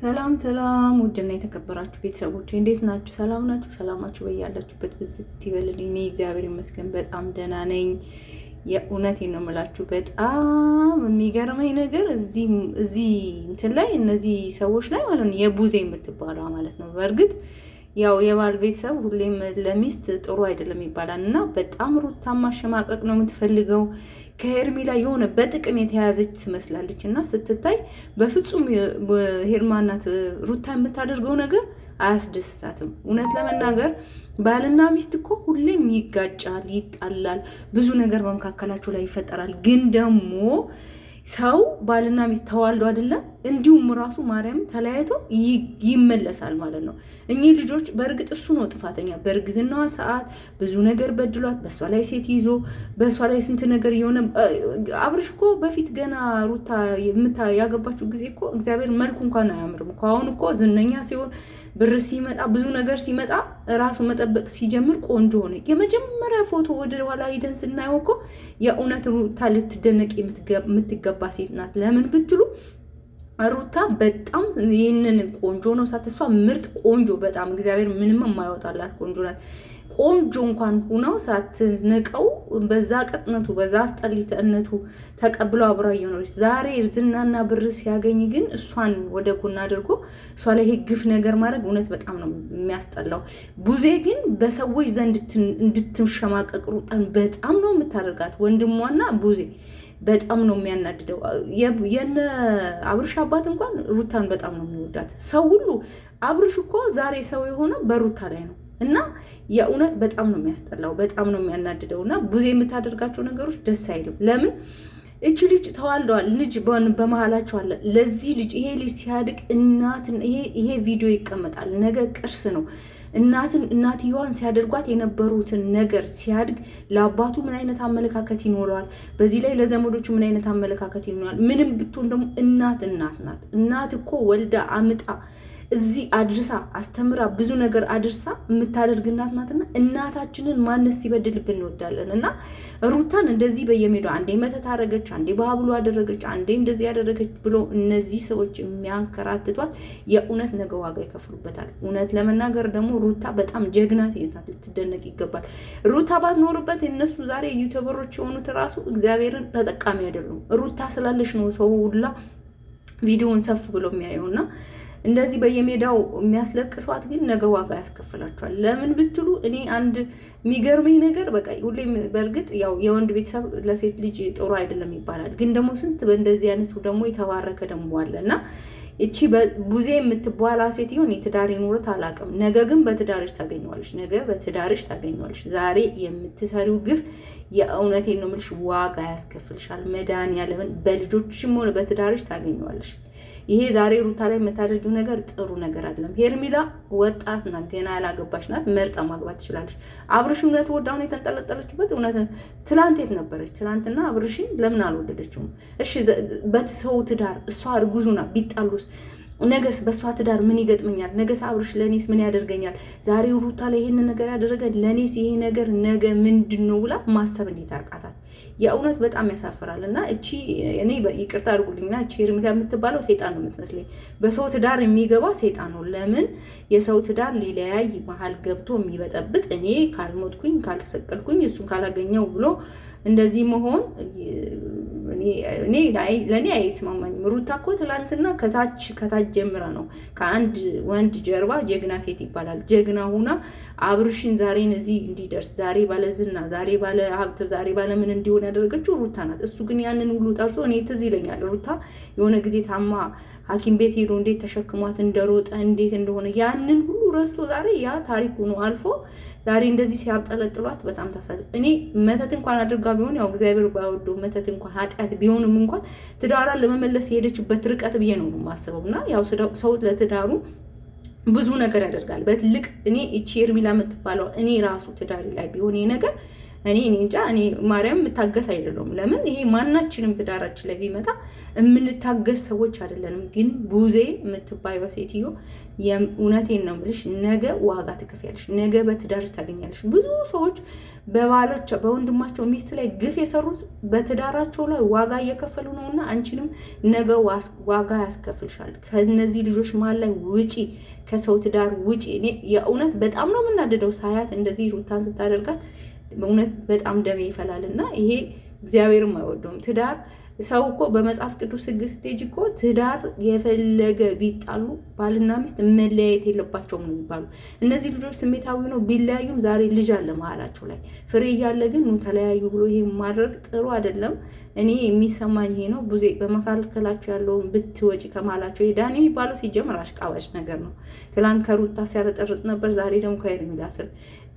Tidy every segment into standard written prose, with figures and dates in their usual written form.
ሰላም ሰላም ውድና የተከበራችሁ ቤተሰቦች እንዴት ናችሁ? ሰላም ናችሁ? ሰላማችሁ በያላችሁበት ብዝት ይበልልኝ። እኔ እግዚአብሔር ይመስገን በጣም ደህና ነኝ። የእውነቴን ነው የምላችሁ። በጣም የሚገርመኝ ነገር እዚህ እንትን ላይ እነዚህ ሰዎች ላይ ማለት ነው የቡዜ የምትባለው ማለት ነው። በእርግጥ ያው የባል ቤተሰብ ሁሌም ለሚስት ጥሩ አይደለም ይባላል እና በጣም ሩታ ማሸማቀቅ ነው የምትፈልገው። ከሄርሜላ የሆነ በጥቅም የተያዘች ትመስላለች እና ስትታይ በፍጹም ሄርማናት ሩታ የምታደርገው ነገር አያስደስታትም። እውነት ለመናገር ባልና ሚስት እኮ ሁሌም ይጋጫል፣ ይጣላል፣ ብዙ ነገር በመካከላቸው ላይ ይፈጠራል። ግን ደግሞ ሰው ባልና ሚስት ተዋልዶ አይደለም እንዲሁም ራሱ ማርያም ተለያይቶ ይመለሳል ማለት ነው። እኚህ ልጆች በእርግጥ እሱ ነው ጥፋተኛ። በእርግዝናዋ ሰዓት ብዙ ነገር በድሏት በእሷ ላይ ሴት ይዞ በእሷ ላይ ስንት ነገር የሆነ አብርሽ እኮ በፊት ገና ሩታ ያገባችው ጊዜ እኮ እግዚአብሔር መልኩ እንኳን አያምርም እኮ። አሁን እኮ ዝነኛ ሲሆን ብር ሲመጣ ብዙ ነገር ሲመጣ ራሱ መጠበቅ ሲጀምር ቆንጆ ሆነ። የመጀመሪያ ፎቶ ወደ ኋላ ሂደን ስናየው እኮ የእውነት ሩታ ልትደነቅ የምትገባ ሴት ናት። ለምን ብትሉ ሩታ በጣም ይህንን ቆንጆ ነው ሳትሷ ምርጥ ቆንጆ በጣም እግዚአብሔር ምንም የማይወጣላት ቆንጆ ናት። ቆንጆ እንኳን ሁነው ሳትነቀው በዛ ቅጥነቱ በዛ አስጠሊተነቱ ተቀብለው አብራ እየኖረች ዛሬ ዝናና ብር ሲያገኝ ግን እሷን ወደ ጎን አድርጎ እሷ ላይ ግፍ ነገር ማድረግ እውነት በጣም ነው የሚያስጠላው። ቡዜ ግን በሰዎች ዘንድ እንድትሸማቀቅ ሩጣን በጣም ነው የምታደርጋት። ወንድሟና ቡዜ በጣም ነው የሚያናድደው። የነ አብርሽ አባት እንኳን ሩታን በጣም ነው የሚወዳት። ሰው ሁሉ አብርሽ እኮ ዛሬ ሰው የሆነው በሩታ ላይ ነው እና የእውነት በጣም ነው የሚያስጠላው፣ በጣም ነው የሚያናድደው። እና ቡዜ የምታደርጋቸው ነገሮች ደስ አይልም። ለምን እቺ ልጅ ተዋልደዋል፣ ልጅ በመሀላቸው አለ። ለዚህ ልጅ ይሄ ልጅ ሲያድግ ይሄ ቪዲዮ ይቀመጣል፣ ነገ ቅርስ ነው። እናትየዋን ሲያደርጓት የነበሩትን ነገር ሲያድግ ለአባቱ ምን አይነት አመለካከት ይኖረዋል? በዚህ ላይ ለዘመዶቹ ምን አይነት አመለካከት ይኖረዋል? ምንም ብትሆን ደግሞ እናት ናት። እናት እኮ ወልዳ አምጣ እዚህ አድርሳ አስተምራ ብዙ ነገር አድርሳ የምታደርግ እናት ናትና እናታችንን ማንስ ሲበድልብን እንወዳለን። እና ሩታን እንደዚህ በየሜዳው አንዴ መተት አደረገች፣ አንዴ በሀብሉ አደረገች፣ አንዴ እንደዚህ ያደረገች ብሎ እነዚህ ሰዎች የሚያንከራትቷት የእውነት ነገ ዋጋ ይከፍሉበታል። እውነት ለመናገር ደግሞ ሩታ በጣም ጀግና ሴት ናት፣ ልትደነቅ ይገባል። ሩታ ባትኖርበት እነሱ ዛሬ ዩቲዩበሮች የሆኑት ራሱ እግዚአብሔርን ተጠቃሚ አይደሉም። ሩታ ስላለች ነው ሰው ሁላ ቪዲዮውን ሰፍ ብሎ የሚያየውና እንደዚህ በየሜዳው የሚያስለቅሷት ግን ነገ ዋጋ ያስከፍላቸዋል። ለምን ብትሉ እኔ አንድ የሚገርመኝ ነገር በቃ ሁሌም በእርግጥ ያው የወንድ ቤተሰብ ለሴት ልጅ ጥሩ አይደለም ይባላል። ግን ደግሞ ስንት በእንደዚህ አይነቱ ደግሞ የተባረከ ደግሞ አለ እና እቺ ቡዜ የምትባላ ሴት ይሁን የትዳር ይኑረት አላውቅም። ነገ ግን በትዳርሽ ታገኘዋለሽ። ነገ በትዳርሽ ታገኘዋለሽ። ዛሬ የምትሰሪው ግፍ የእውነቴን ነው የምልሽ ዋጋ ያስከፍልሻል። መድኃኒዓለምን በልጆችሽም ሆነ በትዳርሽ ታገኘዋለሽ። ይሄ ዛሬ ሩታ ላይ የምታደርጊው ነገር ጥሩ ነገር አይደለም። ሄርሜላ ወጣት ናት፣ ገና ያላገባች ናት። መርጣ ማግባት ትችላለች። አብርሽ እውነት ወዳሁን የተንጠለጠለችበት እውነት ትላንት የት ነበረች? ትላንትና አብርሽን ለምን አልወደደችውም? እሺ በሰው ትዳር እሷ እርጉዙና ቢጣሉስ ነገስ በእሷ ትዳር ምን ይገጥመኛል? ነገስ አብርሽ ለኔስ ምን ያደርገኛል? ዛሬ ሩታ ላይ ይሄንን ነገር ያደረገ ለኔስ ይሄ ነገር ነገ ምንድን ነው ብላ ማሰብ እንዴት አርቃታል? የእውነት በጣም ያሳፍራል። እና እቺ እኔ ይቅርታ አድርጉልኝና እቺ ሄርሜላ የምትባለው ሴጣን ነው የምትመስለኝ። በሰው ትዳር የሚገባ ሴጣን ነው። ለምን የሰው ትዳር ሊለያይ መሀል ገብቶ የሚበጠብጥ እኔ ካልሞትኩኝ ካልተሰቀልኩኝ እሱን ካላገኘው ብሎ እንደዚህ መሆን ለእኔ አይስማማኝም። ሩታ እኮ ትላንትና ከታች ጀምራ ነው ከአንድ ወንድ ጀርባ ጀግና ሴት ይባላል። ጀግና ሁና አብርሽን ዛሬን እዚህ እንዲደርስ ዛሬ ባለዝና ዛሬ ባለ ሀብት ዛሬ ባለምን እንዲሆን ያደረገችው ሩታ ናት። እሱ ግን ያንን ሁሉ ጠርቶ እኔ ትዝ ይለኛል ሩታ የሆነ ጊዜ ታማ ሐኪም ቤት ሄዶ እንዴት ተሸክሟት እንደሮጠ እንዴት እንደሆነ ያንን ሁሉ ረስቶ ዛሬ ያ ታሪክ ሆኖ አልፎ ዛሬ እንደዚህ ሲያብጠለጥሏት በጣም ታሳዝን። እኔ መተት እንኳን አድርጋ ቢሆን ያው እግዚአብሔር ባይወደው መተት እንኳን ኃጢአት ቢሆንም እንኳን ትዳሯን ለመመለስ የሄደችበት ርቀት ብዬ ነው የማስበው። እና ያው ሰው ለትዳሩ ብዙ ነገር ያደርጋል በትልቅ እኔ እቺ ሄርሜላ የምትባለው እኔ ራሱ ትዳሪ ላይ ቢሆን ይሄ ነገር እኔ እንጃ። እኔ ማርያም የምታገስ አይደለሁም። ለምን ይሄ ማናችንም ትዳራችን ላይ ቢመጣ የምንታገስ ሰዎች አይደለንም። ግን ቡዜ የምትባይዋ ሴትዮ እውነቴን ነው የምልሽ፣ ነገ ዋጋ ትከፍያለሽ። ነገ በትዳር ታገኛለሽ። ብዙ ሰዎች በወንድማቸው ሚስት ላይ ግፍ የሰሩት በትዳራቸው ላይ ዋጋ እየከፈሉ ነውና አንቺንም ነገ ዋጋ ያስከፍልሻል። ከነዚህ ልጆች መሀል ላይ ውጪ፣ ከሰው ትዳር ውጪ። እኔ የእውነት በጣም ነው የምናደደው ሳያት እንደዚህ ሩታን ስታደርጋት በእውነት በጣም ደሜ ይፈላል። እና ይሄ እግዚአብሔርም አይወደውም። ትዳር ሰው እኮ በመጽሐፍ ቅዱስ ሕግ ስትሄጂ እኮ ትዳር የፈለገ ቢጣሉ ባልና ሚስት መለያየት የለባቸውም ነው የሚባሉ። እነዚህ ልጆች ስሜታዊ ነው ቢለያዩም ዛሬ ልጅ አለ መሀላቸው ላይ ፍሬ እያለ ግን ተለያዩ ብሎ ይሄ ማድረግ ጥሩ አይደለም። እኔ የሚሰማኝ ይሄ ነው። ቡዜ በመካከላቸው ያለውን ብትወጪ ከመሀላቸው። ዳኒ የሚባለው ሲጀምር አሽቃባጭ ነገር ነው። ትላንት ከሩታ ሲያረጠርጥ ነበር፣ ዛሬ ደግሞ ከሄርሜላ ስር።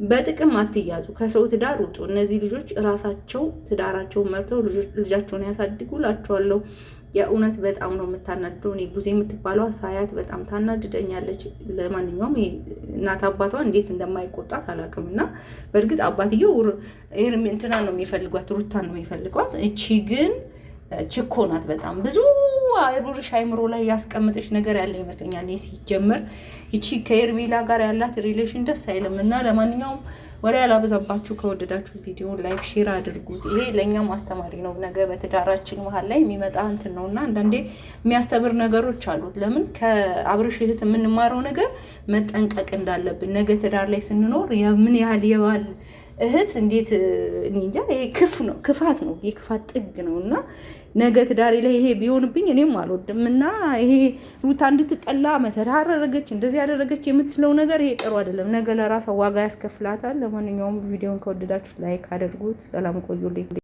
በጥቅም አትያዙ፣ ከሰው ትዳር ውጡ። እነዚህ ልጆች ራሳቸው ትዳራቸውን መርተው ልጃቸውን ያሳድጉላቸዋለሁ። የእውነት በጣም ነው የምታናድደው። እኔ ቡዜ የምትባለው ሳያት በጣም ታናድደኛለች። ለማንኛውም እናት አባቷ እንዴት እንደማይቆጣት አላውቅም። እና በእርግጥ አባትየው እንትና ነው የሚፈልጓት፣ ሩታን ነው የሚፈልጓት። እቺ ግን ችኮ ናት። በጣም ብዙ አይሩርሽ አይምሮ ላይ ያስቀምጥሽ ነገር ያለ ይመስለኛል። ሲጀመር ይቺ ከሄርሜላ ጋር ያላት ሪሌሽን ደስ አይልም። እና ለማንኛውም ወሬ ያላበዛባችሁ፣ ከወደዳችሁ ቪዲዮ ላይክ ሼር አድርጉት። ይሄ ለእኛም አስተማሪ ነው። ነገ በትዳራችን መሀል ላይ የሚመጣ እንትን ነው እና አንዳንዴ የሚያስተምር ነገሮች አሉት። ለምን ከአብርሽ እህት የምንማረው ነገር መጠንቀቅ እንዳለብን፣ ነገ ትዳር ላይ ስንኖር ምን ያህል የባል እህት እንዴት እንጃ። ይሄ ክፋት ነው፣ የክፋት ጥግ ነው። እና ነገ ትዳሬ ላይ ይሄ ቢሆንብኝ እኔም አልወድም። እና ይሄ ሩታ እንድትጠላ መተዳረገች እንደዚህ ያደረገች የምትለው ነገር ይሄ ጥሩ አይደለም። ነገ ለራሷ ዋጋ ያስከፍላታል። ለማንኛውም ቪዲዮን ከወደዳችሁ ላይክ አድርጉት። ሰላም ቆዩልኝ።